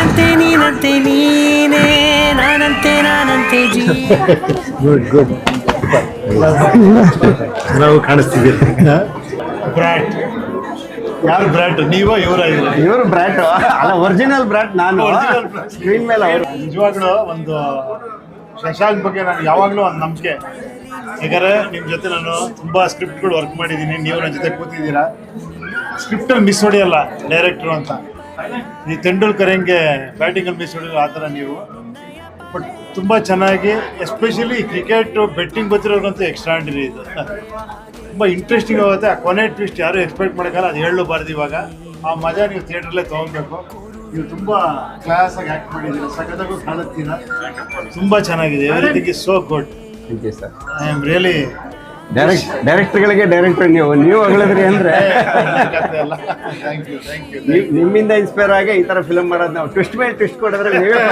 ನೀನಂತೆ ನೀನಂತೆ ನೀನೇ ನಾನಂತೆ ನಾನಂತೆ ji. Good good ನಾವು ಕಾಣಿಸ್ತಿದ್ದೀರಿ. Brought ಯಾರು ಬ್ರಾಟ್? ನೀವೋ ಇವರ? ಇವರು ಬ್ರಾಟ್ ಅಲ್ಲ, ಒರಿಜಿನಲ್ ಬ್ರಾಟ್ ನಾನು. ಸ್ಕ್ರೀನ್ ಮೇಲೆ ಅವರು. ನಿಜವಾಗ್ಲೂ ಒಂದು ಶಶಾಂಕ್ ಬಗ್ಗೆ ನಾನು ಯಾವಾಗಲೂ ಒಂದು ನಂಬಿಕೆ. ಯಾಕಂದರೆ ನಿಮ್ಮ ಜೊತೆ ನಾನು ತುಂಬ ಸ್ಕ್ರಿಪ್ಟ್ಗಳು ವರ್ಕ್ ಮಾಡಿದ್ದೀನಿ, ನೀವು ನನ್ನ ಜೊತೆ ಕೂತಿದ್ದೀರಾ. ಸ್ಕ್ರಿಪ್ಟಲ್ಲಿ ಮಿಸ್ ಹೊಡೆಯಲ್ಲ ಡೈರೆಕ್ಟ್ರು ಅಂತ. ಈ ತೆಂಡೂಲ್ಕರ್ ಹೆಂಗೆ ಬ್ಯಾಟಿಂಗಲ್ಲಿ ಮಿಸ್ ಹೊಡೆಯಲ್ಲ ಆ ಥರ ನೀವು. ಬಟ್ ತುಂಬ ಚೆನ್ನಾಗಿ, ಎಸ್ಪೆಷಲಿ ಕ್ರಿಕೆಟು ಬೆಟ್ಟಿಂಗ್ ಗೊತ್ತಿರೋರ್ಗಂತೂ ಎಕ್ಸ್ಟ್ರಾಂಡಿನರಿ ಇದು. ತುಂಬ ಇಂಟ್ರೆಸ್ಟಿಂಗ್ ಆಗುತ್ತೆ. ಆ ಕೊನೆ ಟ್ವಿಸ್ಟ್ ಯಾರು ಎಕ್ಸ್ಪೆಕ್ಟ್ ಮಾಡೋಕ್ಕಲ್ಲ, ಅದು ಹೇಳಬಾರ್ದು ಇವಾಗ. ಆ ಮಜಾ ನೀವು ಥಿಯೇಟ್ರಲ್ಲೇ ತೊಗೊಬೇಕು. ನೀವು ತುಂಬ ಕ್ಲಾಸಾಗಿ ಆ್ಯಕ್ಟ್ ಮಾಡಿದ್ದೀರಾ, ಸಖತ್ತಾಗೂ ಕಾಣುತ್ತೀರಾ, ತುಂಬ ಚೆನ್ನಾಗಿದೆ. Everything is so good. Thank you sir. I am really ಡೈರೆಕ್ಟರ್ಗಳಿಗೆ ಡೈರೆಕ್ಟರ್ ನೀವು ಹೇಳಿದ್ರಿ ಅಂದರೆ ಥ್ಯಾಂಕ್ ಯು. ನಿಮ್ಮಿಂದ ಇನ್ಸ್ಪೈರ್ ಆಗಿ ಈ ಥರ ಫಿಲ್ಮ್ ಮಾಡೋದು. ನಾವು ಟ್ವಿಸ್ಟ್ ಮೇಲೆ ಟ್ವಿಸ್ಟ್ ಕೊಡಿದ್ರೆ ನೀವೇ